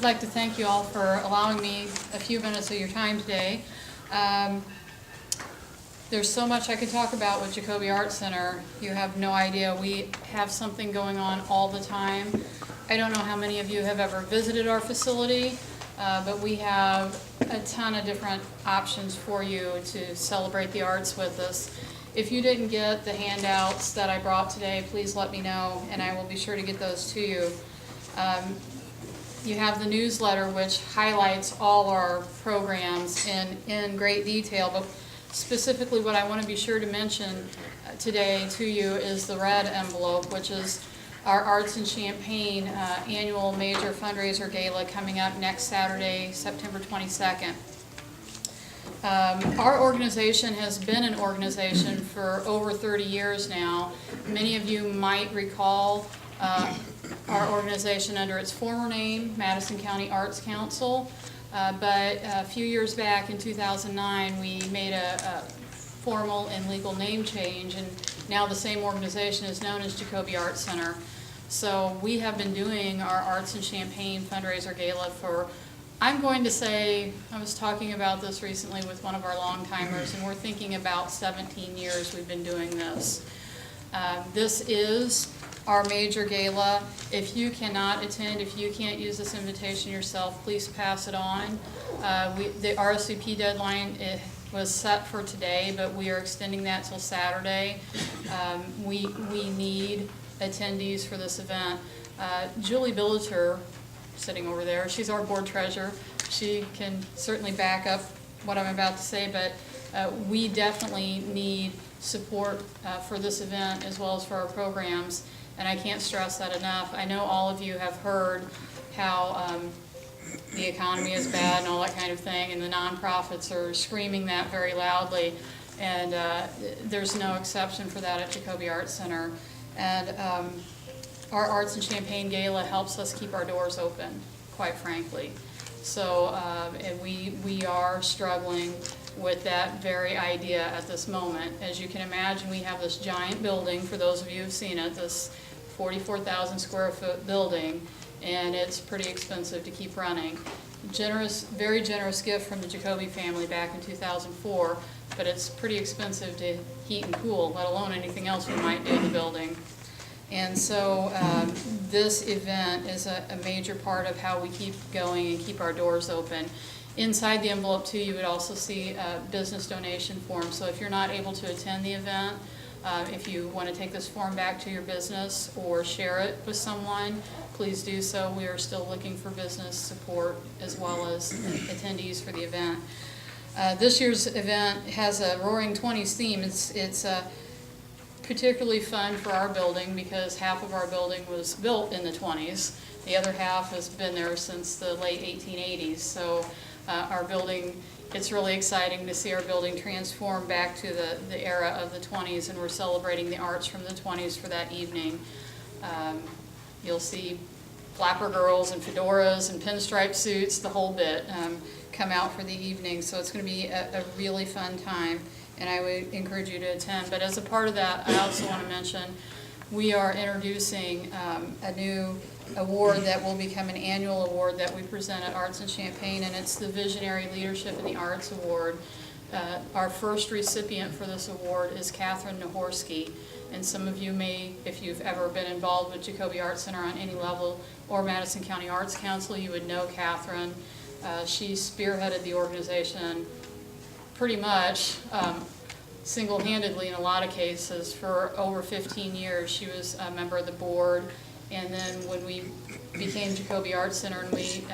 like to thank you all for allowing me a few minutes of your time today. There's so much I could talk about with JACOBY Art Center. You have no idea. We have something going on all the time. I don't know how many of you have ever visited our facility, but we have a ton of different options for you to celebrate the arts with us. If you didn't get the handouts that I brought today, please let me know, and I will be sure to get those to you. You have the newsletter, which highlights all our programs in great detail, but specifically what I want to be sure to mention today to you is the red envelope, which is our Arts in Champaign annual major fundraiser gala coming up next Saturday, September 22nd. Our organization has been an organization for over 30 years now. Many of you might recall our organization under its former name, Madison County Arts Council, but a few years back in 2009 we made a formal and legal name change, and now the same organization is known as JACOBY Art Center. So we have been doing our Arts in Champaign fundraiser gala for, I'm going to say, I was talking about this recently with one of our long-timers, and we're thinking about 17 years we've been doing this. This is our major gala. If you cannot attend, if you can't use this invitation yourself, please pass it on. The RSVP deadline was set for today, but we are extending that till Saturday. We need attendees for this event. Julie Billeter, sitting over there, she's our board treasurer. She can certainly back up what I'm about to say, but we definitely need support for this event as well as for our programs, and I can't stress that enough. I know all of you have heard how the economy is bad and all that kind of thing, and the nonprofits are screaming that very loudly, and there's no exception for that at JACOBY Art Center. And our Arts in Champaign Gala helps us keep our doors open, quite frankly. So and we are struggling with that very idea at this moment. As you can imagine, we have this giant building, for those of you who've seen it, this 44,000 square foot building, and it's pretty expensive to keep running. Very generous gift from the JACOBY family back in 2004, but it's pretty expensive to heat and cool, let alone anything else we might do in the building. And so this event is a major part of how we keep going and keep our doors open. Inside the envelope too, you would also see a business donation form. So if you're not able to attend the event, if you want to take this form back to your business or share it with someone, please do so. We are still looking for business support as well as attendees for the event. This year's event has a Roaring '20s theme. It's particularly fun for our building because half of our building was built in the 20s. The other half has been there since the late 1880s. So our building, it's really exciting to see our building transform back to the era of the 20s, and we're celebrating the arts from the 20s for that evening. You'll see flapper girls and fedoras and pinstripe suits, the whole bit, come out for the evening. So it's going to be a really fun time, and I would encourage you to attend. But as a part of that, I also want to mention we are introducing a new award that will become an annual award that we present at Arts in Champaign, and it's the Visionary Leadership in the Arts Award. Our first recipient for this award is Catherine Nahorsky, and some of you may, if you've ever been involved with JACOBY Art Center on any level or Madison County Arts Council, you would know Catherine. She spearheaded the organization pretty much single-handedly in a lot of cases for over 15 years. She was a member of the board, and then when we became JACOBY Art Center and we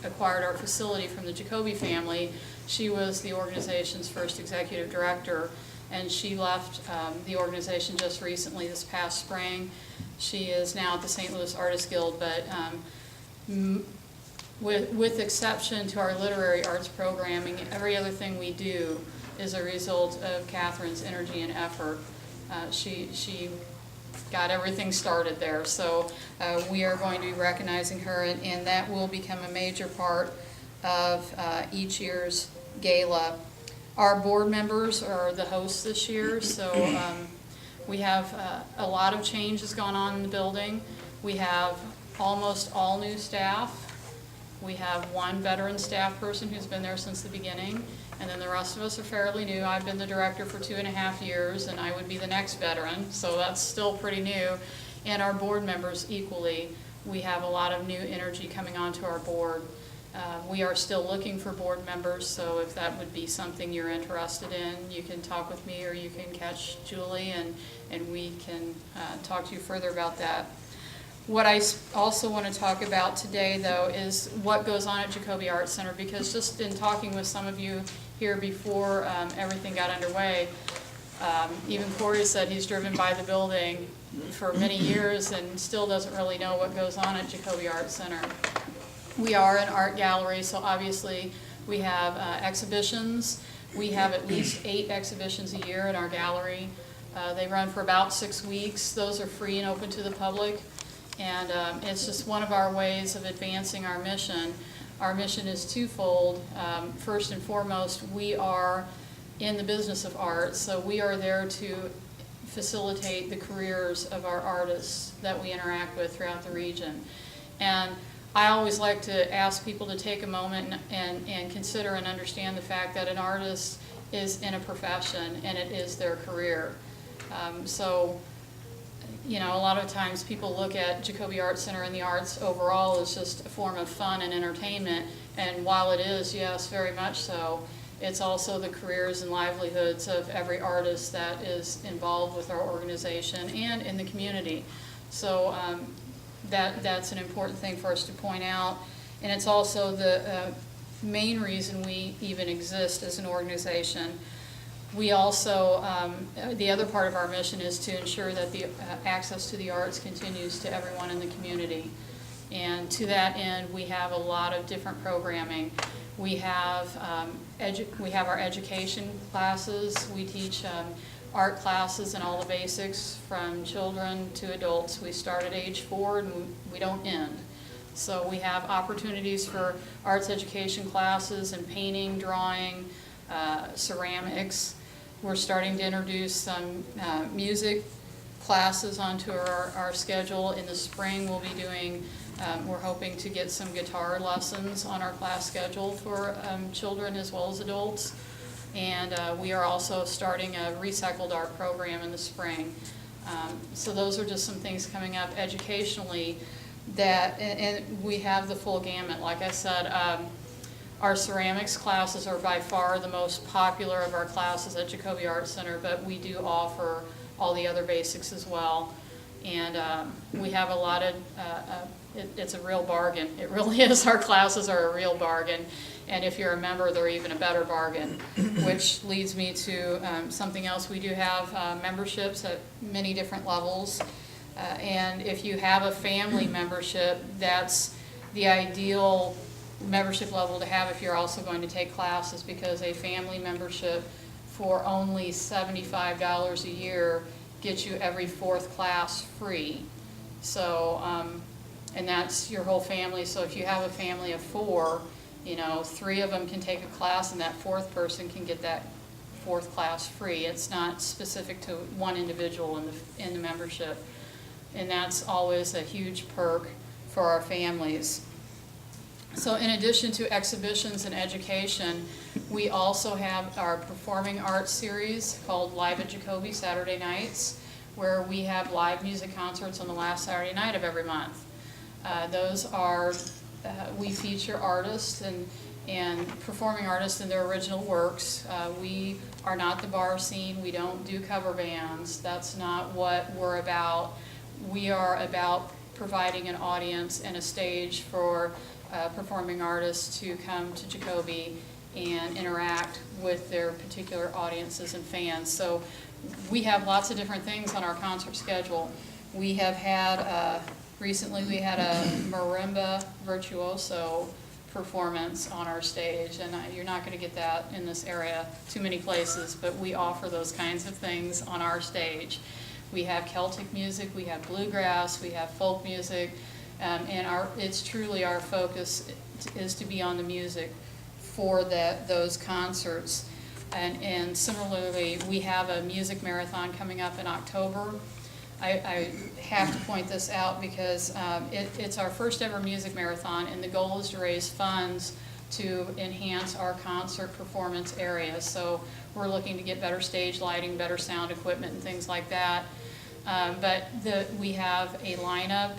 acquired our facility from the JACOBY family, she was the organization's first executive director, and she left the organization just recently this past spring. She is now at the St. Louis Artists Guild, but with exception to our literary arts programming, every other thing we do is a result of Catherine's energy and effort. She got everything started there, so we are going to be recognizing her, and that will become a major part of each year's gala. Our board members are the hosts this year, so we have a lot of change has gone on in the building. We have almost all new staff. We have one veteran staff person who's been there since the beginning, and then the rest of us are fairly new. I've been the director for 2.5 years, and I would be the next veteran, so that's still pretty new. And our board members equally. We have a lot of new energy coming onto our board. We are still looking for board members, so if that would be something you're interested in, you can talk with me or you can catch Julie and we can talk to you further about that. What I also want to talk about today, though, is what goes on at JACOBY Arts Center, because just in talking with some of you here before everything got underway, even Corey said he's driven by the building for many years and still doesn't really know what goes on at JACOBY Arts Center. We are an art gallery, so obviously we have exhibitions. We have at least 8 exhibitions a year in our gallery. They run for about 6 weeks. Those are free and open to the public. And it's just one of our ways of advancing our mission. Our mission is twofold. First and foremost, we are in the business of art, so we are there to facilitate the careers of our artists that we interact with throughout the region. And I always like to ask people to take a moment and consider and understand the fact that an artist is in a profession and it is their career. So, you know, a lot of times people look at JACOBY Arts Center and the arts overall as just a form of fun and entertainment, and while it is, yes, very much so, it's also the careers and livelihoods of every artist that is involved with our organization and in the community. So that's an important thing for us to point out, and it's also the main reason we even exist as an organization. We also, the other part of our mission is to ensure that the access to the arts continues to everyone in the community. And to that end, we have a lot of different programming. We have our education classes. We teach art classes and all the basics from children to adults. We start at age 4 and we don't end. So we have opportunities for arts education classes and painting, drawing, ceramics. We're starting to introduce some music classes onto our schedule. In the spring we'll be doing, we're hoping to get some guitar lessons on our class schedule for children as well as adults. And we are also starting a recycled art program in the spring. So those are just some things coming up educationally that, and we have the full gamut. Like I said, our ceramics classes are by far the most popular of our classes at JACOBY Arts Center, but we do offer all the other basics as well. And we have a lot of, it's a real bargain. It really is. Our classes are a real bargain. And if you're a member, they're even a better bargain, which leads me to something else. We do have memberships at many different levels. And if you have a family membership, that's the ideal membership level to have if you're also going to take classes, because a family membership for only $75 a year gets you every 4th class free. So, and that's your whole family. So if you have a family of 4, you know, 3 of them can take a class and that 4th person can get that 4th class free. It's not specific to one individual in the membership. And that's always a huge perk for our families. So in addition to exhibitions and education, we also have our performing arts series called Live at JACOBY Saturday nights, where we have live music concerts on the last Saturday night of every month. Those are, we feature artists and performing artists in their original works. We are not the bar scene. We don't do cover bands. That's not what we're about. We are about providing an audience and a stage for performing artists to come to JACOBY and interact with their particular audiences and fans. So we have lots of different things on our concert schedule. We have had, recently we had a marimba virtuoso performance on our stage, and you're not going to get that in this area too many places, but we offer those kinds of things on our stage. We have Celtic music, we have bluegrass, we have folk music, and it's truly our focus is to be on the music for those concerts. And similarly, we have a music marathon coming up in October. I have to point this out because it's our first ever music marathon, and the goal is to raise funds to enhance our concert performance areas. So we're looking to get better stage lighting, better sound equipment, and things like that. But we have a lineup.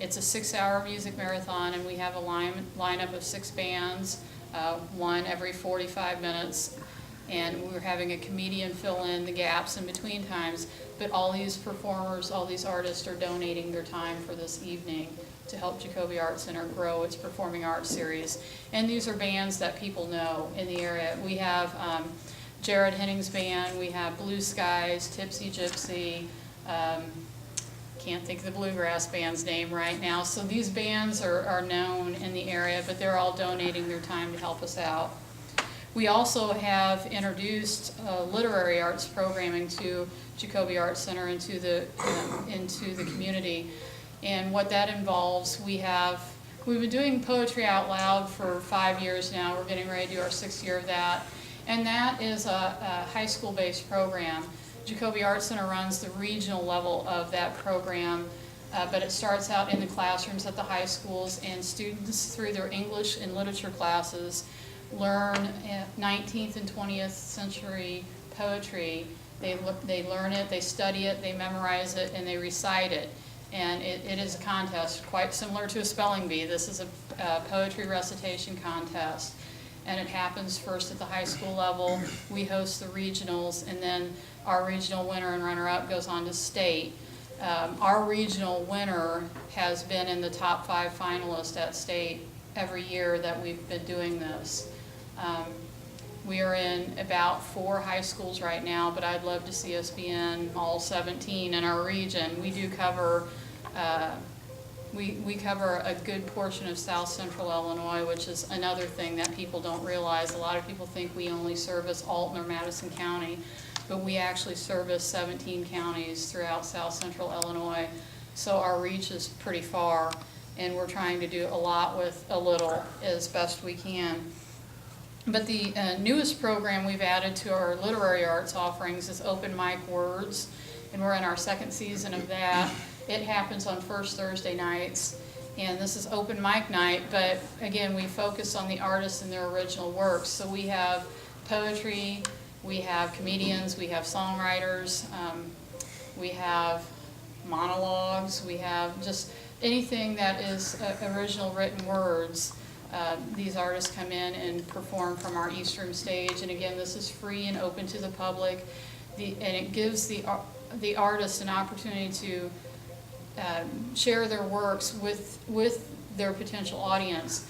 It's a 6-hour music marathon, and we have a lineup of 6 bands, one every 45 minutes. And we're having a comedian fill in the gaps in between times. But all these performers, all these artists are donating their time for this evening to help Jacoby Art Center grow its performing arts series. And these are bands that people know in the area. We have Jared Henning's band, we have Blue Skies, Tipsy Gypsy, can't think of the bluegrass band's name right now. So these bands are known in the area, but they're all donating their time to help us out. We also have introduced literary arts programming to Jacoby Art Center into the community. And what that involves, we've been doing poetry out loud for 5 years now. We're getting ready to do our 6th year of that. And that is a high school-based program. Jacoby Art Center runs the regional level of that program, but it starts out in the classrooms at the high schools, and students through their English and literature classes learn 19th and 20th century poetry. They learn it, they study it, they memorize it, and they recite it. And it is a contest quite similar to a spelling bee. This is a poetry recitation contest. And it happens first at the high school level. We host the regionals, and then our regional winner and runner-up goes on to state. Our regional winner has been in the top 5 finalists at state every year that we've been doing this. We are in about 4 high schools right now, but I'd love to see us be in all 17 in our region. We do cover, we cover a good portion of South Central Illinois, which is another thing that people don't realize. A lot of people think we only service Alton or Madison County, but we actually service 17 counties throughout South Central Illinois. So our reach is pretty far, and we're trying to do a lot with a little as best we can. But the newest program we've added to our literary arts offerings is Open Mic Words, and we're in our 2nd season of that. It happens on first Thursday nights, and this is open mic night, but again, we focus on the artists and their original works. So we have poetry, we have comedians, we have songwriters, we have monologues, we have just anything that is original written words. These artists come in and perform from our East Room stage, and again, this is free and open to the public, and it gives the artist an opportunity to share their works with their potential audience.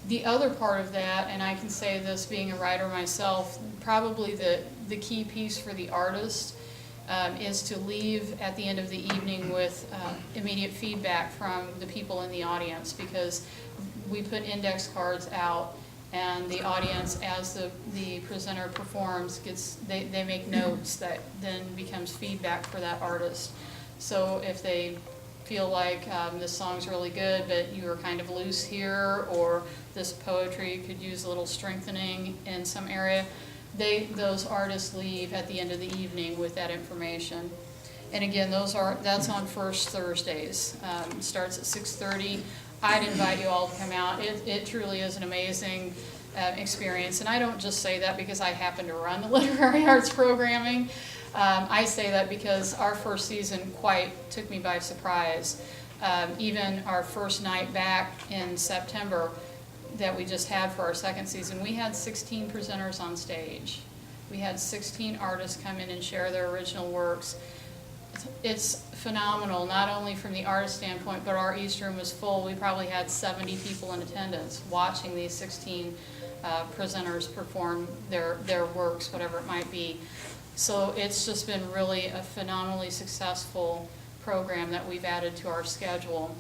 The other part of that, and I can say this being a writer myself, probably the key piece for the artist is to leave at the end of the evening with immediate feedback from the people in the audience, because we put index cards out, and the audience, as the presenter performs, they make notes that then becomes feedback for that artist. So if they feel like this song's really good, but you were kind of loose here, or this poetry could use a little strengthening in some area, those artists leave at the end of the evening with that information. And again, that's on first Thursdays. Starts at 6:30. I'd invite you all to come out. It truly is an amazing experience, and I don't just say that because I happen to run the literary arts programming. I say that because our first season quite took me by surprise. Even our first night back in September that we just had for our 2nd season, we had 16 presenters on stage. We had 16 artists come in and share their original works. It's phenomenal, not only from the artist standpoint, but our East Room was full. We probably had 70 people in attendance watching these 16 presenters perform their works, whatever it might be. So it's just been really a phenomenally successful program that we've added to our schedule.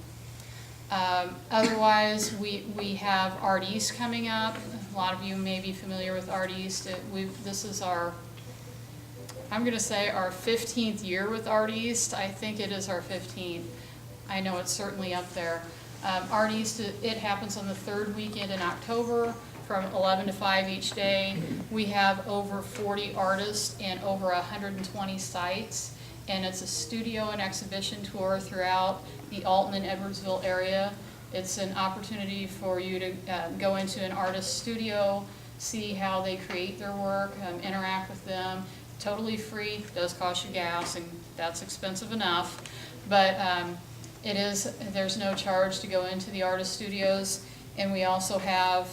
Otherwise, we have Art East coming up. A lot of you may be familiar with Art East. This is I'm going to say our 15th year with Art East. I think it is our 15th. I know it's certainly up there. Art East, it happens on the 3rd weekend in October from 11 to 5 each day. We have over 40 artists and over 120 sites, and it's a studio and exhibition tour throughout the Alton and Edwardsville area. It's an opportunity for you to go into an artist's studio, see how they create their work, interact with them. Totally free, does cost you gas, and that's expensive enough, but there's no charge to go into the artist studios. And we also have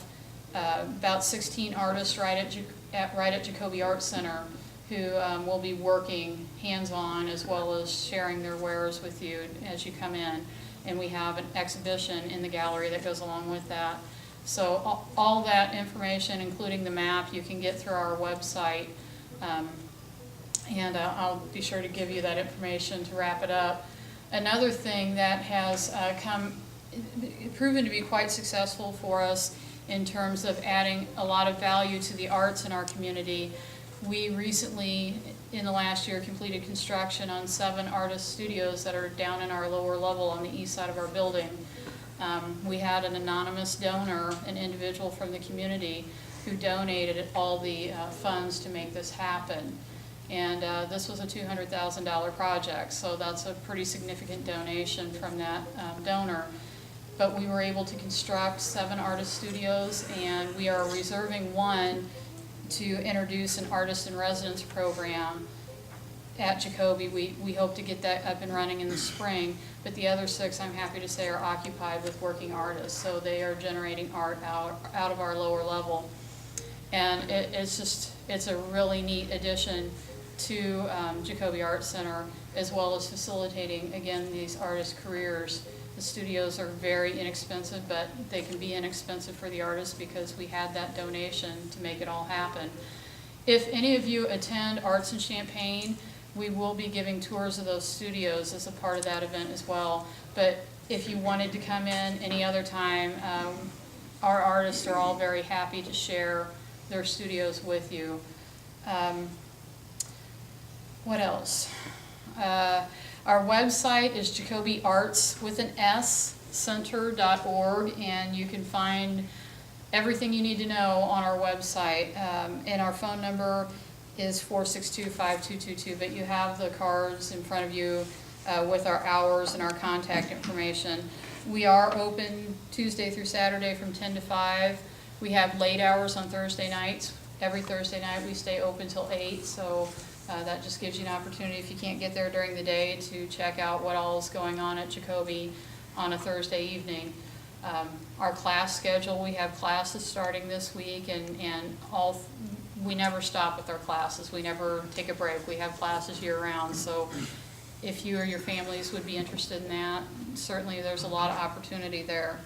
about 16 artists right at JACOBY Art Center who will be working hands-on as well as sharing their wares with you as you come in. And we have an exhibition in the gallery that goes along with that. So all that information, including the map, you can get through our website. And I'll be sure to give you that information to wrap it up. Another thing that has proven to be quite successful for us in terms of adding a lot of value to the arts in our community, we recently, in the last year, completed construction on 7 artist studios that are down in our lower level on the east side of our building. We had an anonymous donor, an individual from the community, who donated all the funds to make this happen. And this was a $200,000 project, so that's a pretty significant donation from that donor. But we were able to construct 7 artist studios, and we are reserving one to introduce an artist in residence program at JACOBY. We hope to get that up and running in the spring, but the other 6, I'm happy to say, are occupied with working artists, so they are generating art out of our lower level. And it's a really neat addition to JACOBY Art Center, as well as facilitating, again, these artist careers. The studios are very inexpensive, but they can be inexpensive for the artists because we had that donation to make it all happen. If any of you attend Arts in Champaign, we will be giving tours of those studios as a part of that event as well. But if you wanted to come in any other time, our artists are all very happy to share their studios with you. What else? Our website is JACOBYArts with an S, center.org, and you can find everything you need to know on our website. And our phone number is 462-5222, but you have the cards in front of you with our hours and our contact information. We are open Tuesday through Saturday from 10 to 5. We have late hours on Thursday nights. Every Thursday night we stay open till 8, so that just gives you an opportunity, if you can't get there during the day, to check out what all is going on at JACOBY on a Thursday evening. Our class schedule, we have classes starting this week, and we never stop with our classes. We never take a break. We have classes year-round, so if you or your families would be interested in that, certainly there's a lot of opportunity there.